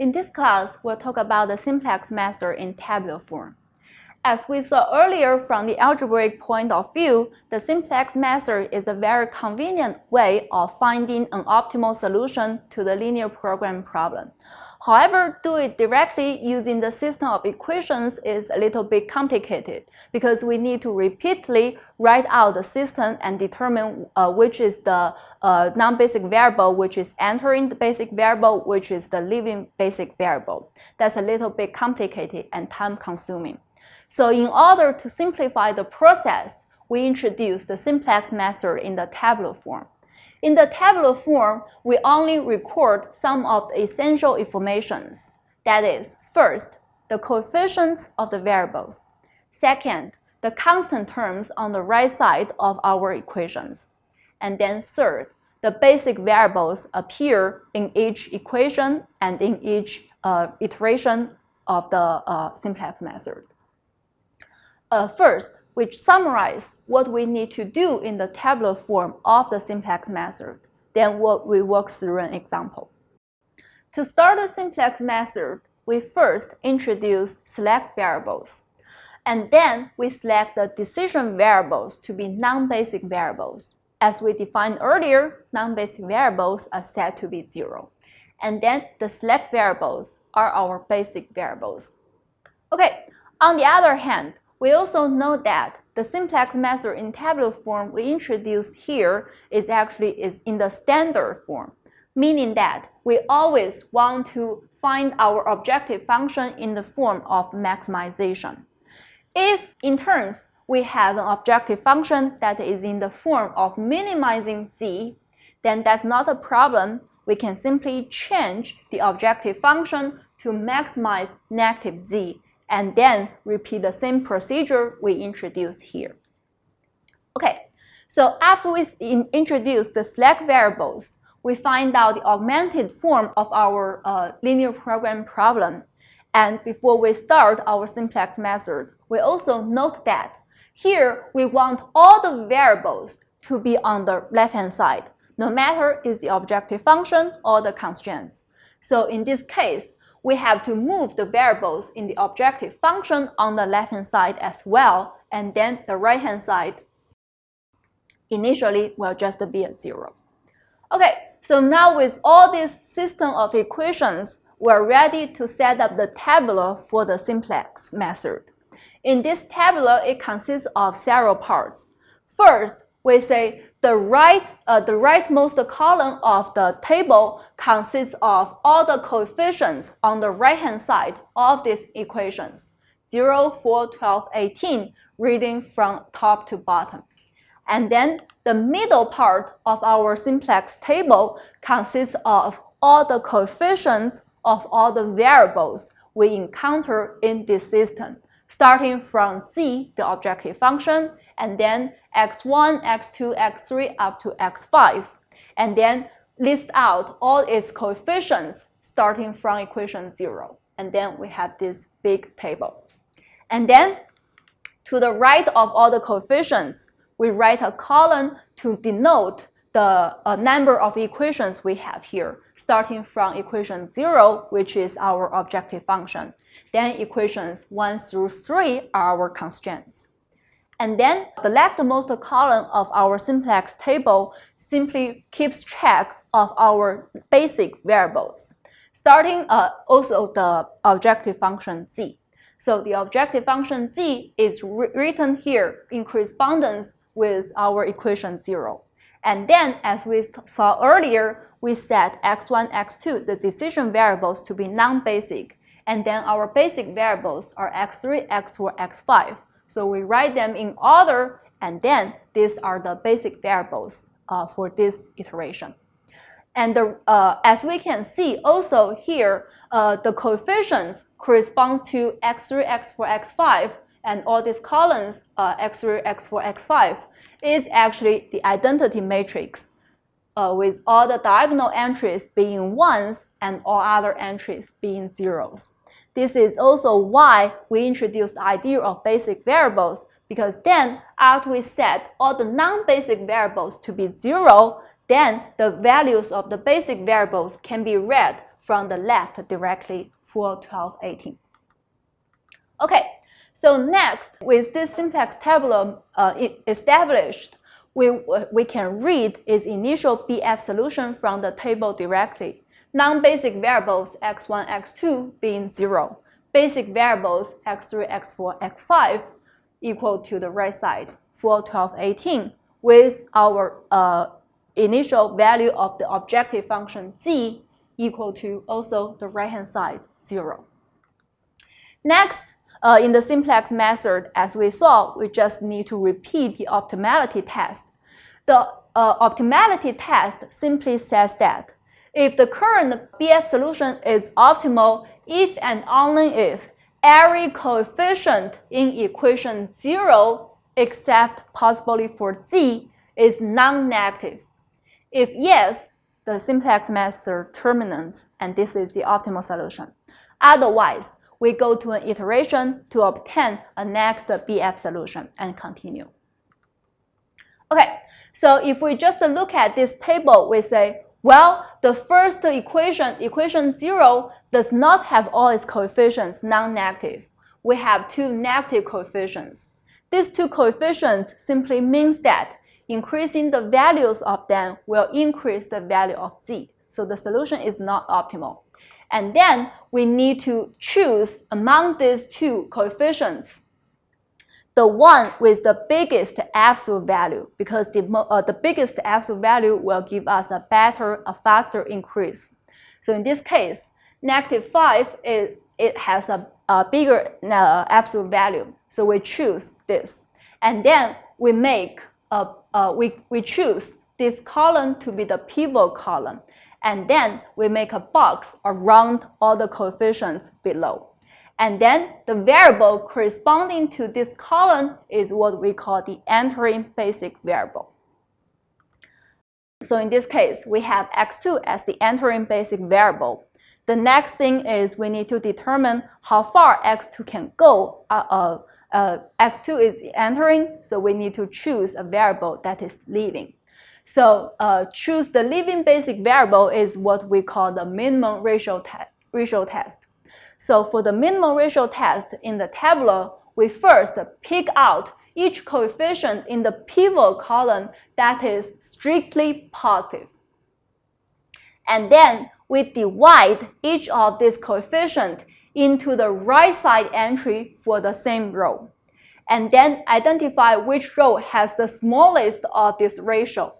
In this class, we'll talk about the simplex method in tabular form. As we saw earlier from the algebraic point of view, the simplex method is a very convenient way of finding an optimal solution to the linear programming problem. However, do it directly using the system of equations is a little bit complicated because we need to repeatedly write out the system and determine which is the non-basic variable, which is entering the basic variable, which is the leaving basic variable. That's a little bit complicated and time-consuming. So in order to simplify the process, we introduce the simplex method in the tabular form. In the tabular form, we only record some of the essential informations. That is, first, the coefficients of the variables. Second, the constant terms on the right side of our equations. And then third, the basic variables appear in each equation and in each iteration of the simplex method. First, we summarize what we need to do in the tabular form of the simplex method. Then we walk through an example. To start the simplex method, we first introduce select variables. And then we select the decision variables to be non-basic variables. As we defined earlier, non-basic variables are set to be 0. And then the select variables are our basic variables. Okay, on the other hand, we also know that the simplex method in tabular form we introduced here is in the standard form, meaning that we always want to find our objective function in the form of maximization. If, in turn, we have an objective function that is in the form of minimizing z, then that's not a problem. We can simply change the objective function to maximize negative z, and then repeat the same procedure we introduced here. Okay, so after we introduce the select variables, we find out the augmented form of our linear programming problem. And before we start our simplex method, we also note that here we want all the variables to be on the left-hand side, no matter is the objective function or the constraints. So in this case, we have to move the variables in the objective function on the left-hand side as well, and then the right-hand side initially will just be a 0. Okay, so now with all this system of equations, we're ready to set up the tabular for the simplex method. In this tabular, it consists of several parts. First, we say the rightmost column of the table consists of all the coefficients on the right-hand side of these equations, 0, 4, 12, 18, reading from top to bottom. And then the middle part of our simplex table consists of all the coefficients of all the variables we encounter in this system, starting from z, the objective function, and then x1, x2, x3, up to x5, and then list out all its coefficients starting from equation 0. And then we have this big table. And then to the right of all the coefficients, we write a column to denote the number of equations we have here, starting from equation 0, which is our objective function. Then equations 1 through 3 are our constraints. And then the leftmost column of our simplex table simply keeps track of our basic variables, starting also the objective function z. So the objective function z is written here in correspondence with our equation 0. And then, as we saw earlier, we set x1, x2, the decision variables, to be non-basic. And then our basic variables are x3, x4, x5. So we write them in order, and then these are the basic variables for this iteration. And as we can see also here, the coefficients correspond to x3, x4, x5, and all these columns, x3, x4, x5, is actually the identity matrix with all the diagonal entries being 1s and all other entries being 0s. This is also why we introduced the idea of basic variables, because then after we set all the non-basic variables to be 0, then the values of the basic variables can be read from the left directly for 12, 18. Okay, so next, with this simplex tabular established, we can read its initial BF solution from the table directly. Non-basic variables x1, x2 being 0. Basic variables x3, x4, x5 equal to the right side for 12, 18 with our initial value of the objective function z equal to also the right-hand side 0. Next, in the simplex method, as we saw, we just need to repeat the optimality test. The optimality test simply says that if the current BF solution is optimal if and only if every coefficient in equation 0 except possibly for z is non-negative. If yes, the simplex method terminates and this is the optimal solution. Otherwise, we go to an iteration to obtain a next BF solution and continue. Okay, so if we just look at this table, we say, well, the first equation, equation 0, does not have all its coefficients non-negative. We have two negative coefficients. These two coefficients simply means that increasing the values of them will increase the value of z. So the solution is not optimal. And then we need to choose among these two coefficients the one with the biggest absolute value, because the biggest absolute value will give us a faster increase. So in this case, -5 it has a bigger absolute value. So we choose this, and then we make we choose this column to be the pivot column. And then we make a box around all the coefficients below. And then the variable corresponding to this column is what we call the entering basic variable. So in this case, we have x2 as the entering basic variable. The next thing is we need to determine how far x2 can go. X2 is entering, so we need to choose a variable that is leaving. So choose the leaving basic variable is what we call the minimum ratio test. So for the minimum ratio test in the tabular, we first pick out each coefficient in the pivot column that is strictly positive. And then we divide each of these coefficients into the right side entry for the same row. And then identify which row has the smallest of this ratio.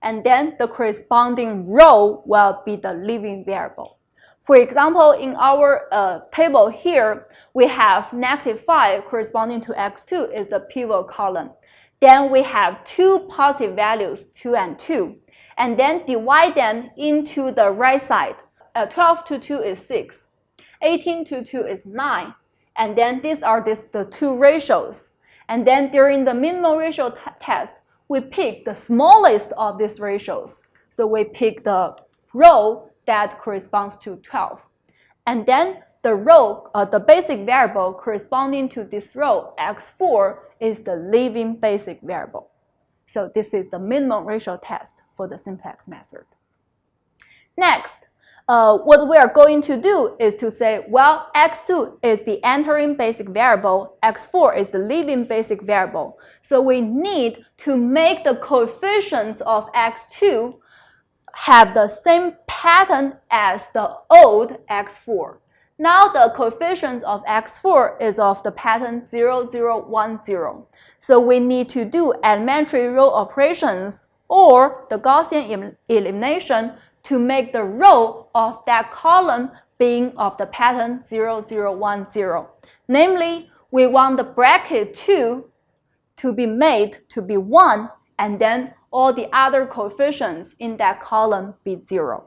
And then the corresponding row will be the leaving variable. For example, in our table here, we have -5 corresponding to x2 is the pivot column. Then we have two positive values, 2 and 2, and then divide them into the right side. 12 to 2 is 6, 18 to 2 is 9, and then these are the two ratios. And then during the minimum ratio test, we pick the smallest of these ratios. So we pick the row that corresponds to 12. And then the row, the basic variable corresponding to this row, x4, is the leaving basic variable. So this is the minimum ratio test for the simplex method. Next, what we are going to do is to say, well, x2 is the entering basic variable, x4 is the leaving basic variable. So we need to make the coefficients of x2 have the same pattern as the old x4. Now the coefficient of x4 is of the pattern 0, 0, 1, 0. So we need to do elementary row operations or the Gaussian elimination to make the row of that column being of the pattern 0, 0, 1, 0. Namely, we want the bracket 2 to be made to be 1, and then all the other coefficients in that column be 0.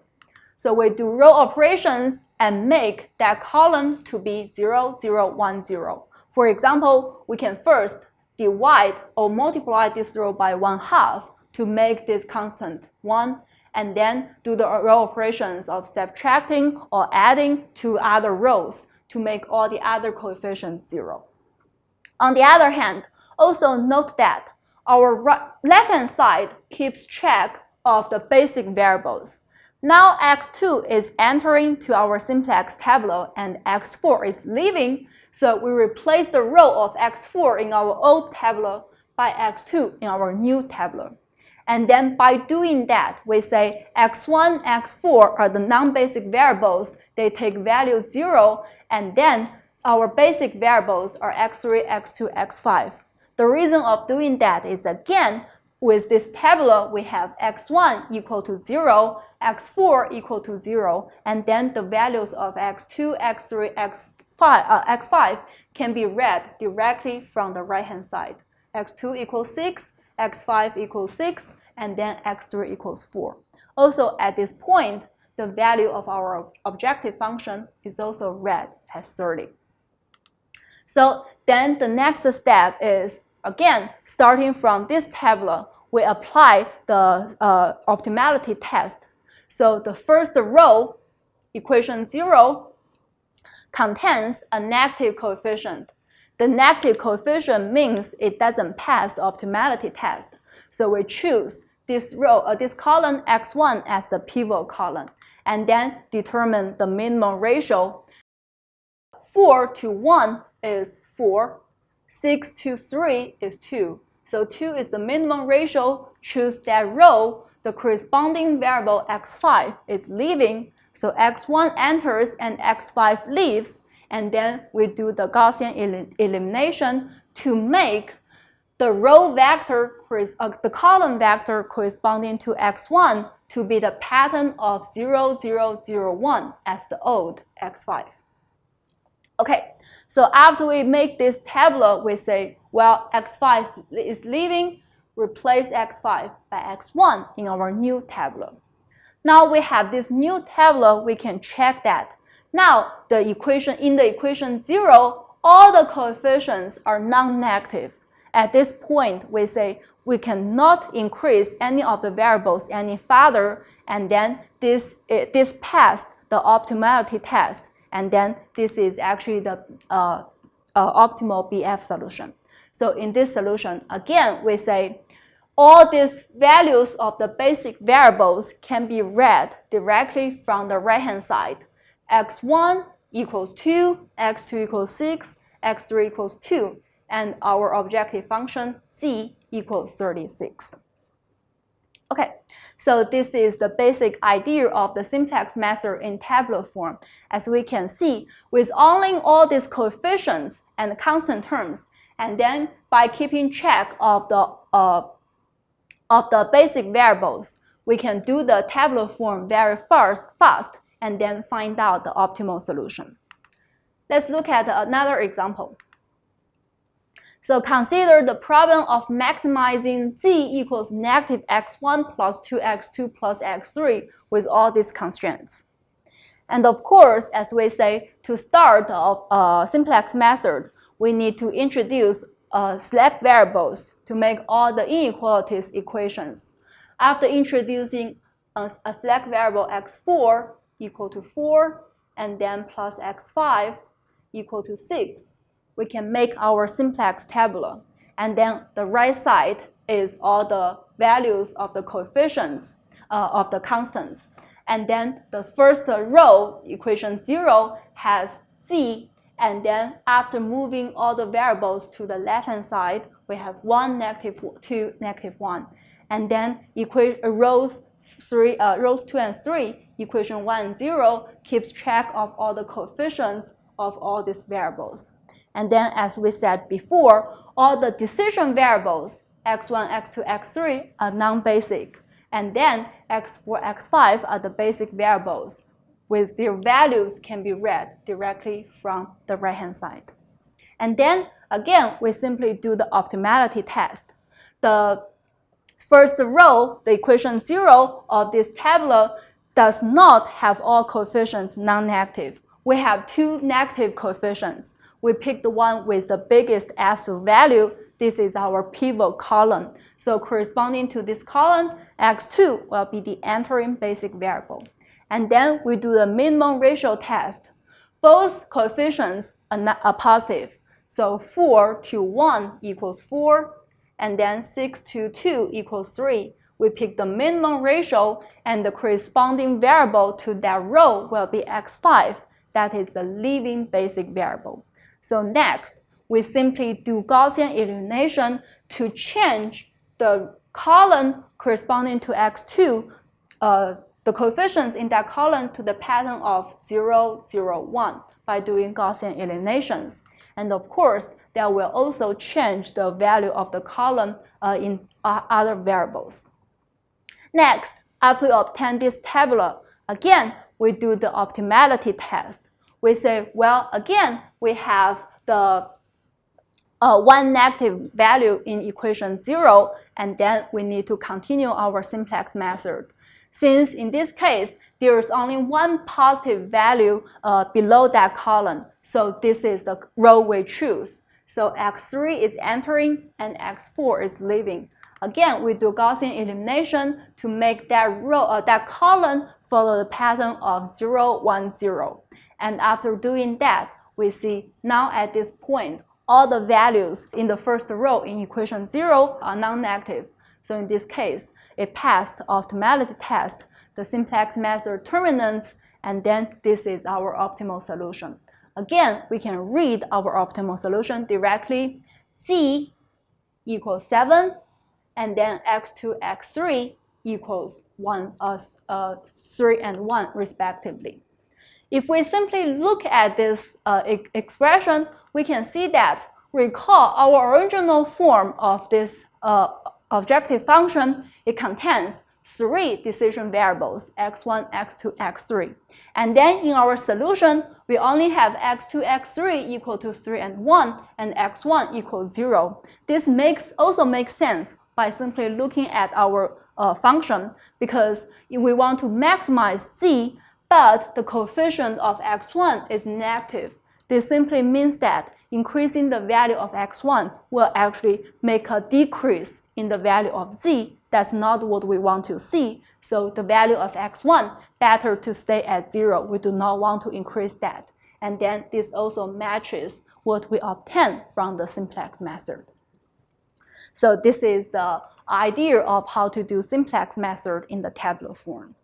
So we do row operations and make that column to be 0, 0, 1, 0. For example, we can first divide or multiply this row by 1/2 to make this constant 1, and then do the row operations of subtracting or adding to other rows to make all the other coefficients 0. On the other hand, also note that our left-hand side keeps track of the basic variables, Now x2 is entering to our simplex tableau and x4 is leaving, so we replace the row of x4 in our old tableau by x2 in our new tableau. And then by doing that, we say x1, x4 are the non-basic variables. They take value 0, and then our basic variables are x3, x2, x5. The reason of doing that is, again, with this tableau, we have x1 equal to 0, x4 equal to 0, and then the values of x2, x3, x5 can be read directly from the right-hand side. x2 equals 6, x5 equals 6, and then x3 equals 4. Also, at this point, the value of our objective function is also read as 30. So then the next step is, again, starting from this tableau, we apply the optimality test. So the first row, equation 0, contains a negative coefficient. The negative coefficient means it doesn't pass the optimality test. So we choose this row, this column x1 as the pivot column, and then determine the minimum ratio. 4 to 1 is 4, 6 to 3 is 2. So 2 is the minimum ratio. Choose that row. The corresponding variable x5 is leaving, so x1 enters and x5 leaves, and then we do the Gaussian elimination to make the row vector, the column vector corresponding to x1 to be the pattern of 0, 0, 0, 1 as the old x5. Okay, so after we make this tableau, we say, well, x5 is leaving, replace x5 by x1 in our new tableau. Now we have this new tableau, we can check that. Now, in the equation 0, all the coefficients are non-negative. At this point, we say we cannot increase any of the variables any further, and then this passed the optimality test, and then this is actually the optimal BF solution. So in this solution, again, we say all these values of the basic variables can be read directly from the right-hand side. x1 equals 2, x2 equals 6, x3 equals 2, and our objective function z equals 36. Okay, so this is the basic idea of the simplex method in tabular form. As we can see, with only all these coefficients and constant terms, and then by keeping track of the basic variables, we can do the tabular form very fast, and then find out the optimal solution. Let's look at another example. So consider the problem of maximizing z equals negative x1 plus 2x2 plus x3 with all these constraints. And of course, as we say, to start the simplex method, we need to introduce slack variables to make all the inequalities equations. After introducing a slack variable x4 equal to 4, and then plus x5 equal to 6, we can make our simplex tabular. And then the right side is all the values of the coefficients of the constants. And then the first row, equation 0, has z, and then after moving all the variables to the left-hand side, we have 1, negative 2, negative 1. And then rows 2 and 3, equation 1 and 0, keeps track of all the coefficients of all these variables. And then, as we said before, all the decision variables, x1, x2, x3, are non-basic. And then x4, x5 are the basic variables, with their values can be read directly from the right-hand side. And then, again, we simply do the optimality test. The first row, the equation 0 of this tabular, does not have all coefficients non-negative. We have 2 negative coefficients. We pick the one with the biggest absolute value. This is our pivot column. So corresponding to this column, x2 will be the entering basic variable. And then we do the minimum ratio test. Both coefficients are positive. So 4 to 1 equals 4, and then 6 to 2 equals 3. we pick the minimum ratio, and the corresponding variable to that row will be x5. That is the leaving basic variable. So next, we simply do Gaussian elimination to change the column corresponding to x2, the coefficients in that column to the pattern of 0, 0, 1 by doing Gaussian eliminations. And of course, that will also change the value of the column in other variables. Next, after we obtain this tabular, again, we do the optimality test. We say, well, again, we have the one negative value in equation 0, and then we need to continue our simplex method. Since in this case, there is only one positive value below that column, so this is the row we choose. So x3 is entering and x4 is leaving. Again, we do Gaussian elimination to make that row, that column follow the pattern of 0, 1, 0. And after doing that, we see now at this point, all the values in the first row in equation 0 are non-negative. So in this case, it passed the optimality test, the simplex method terminates, and then this is our optimal solution. Again, we can read our optimal solution directly. Z equals 7, and then x2, x3 equals 3 and 1 respectively. If we simply look at this expression, we can see that, recall our original form of this objective function, it contains 3 decision variables, x1, x2, x3. And then in our solution, we only have x2, x3 equal to 3 and 1, and x1 equals 0. This also makes sense by simply looking at our function, because if we want to maximize z, but the coefficient of x1 is negative. This simply means that increasing the value of x1 will actually make a decrease in the value of z. That's not what we want to see. So the value of x1, better to stay at 0. We do not want to increase that. And then this also matches what we obtain from the simplex method. So this is the idea of how to do simplex method in the tabular form.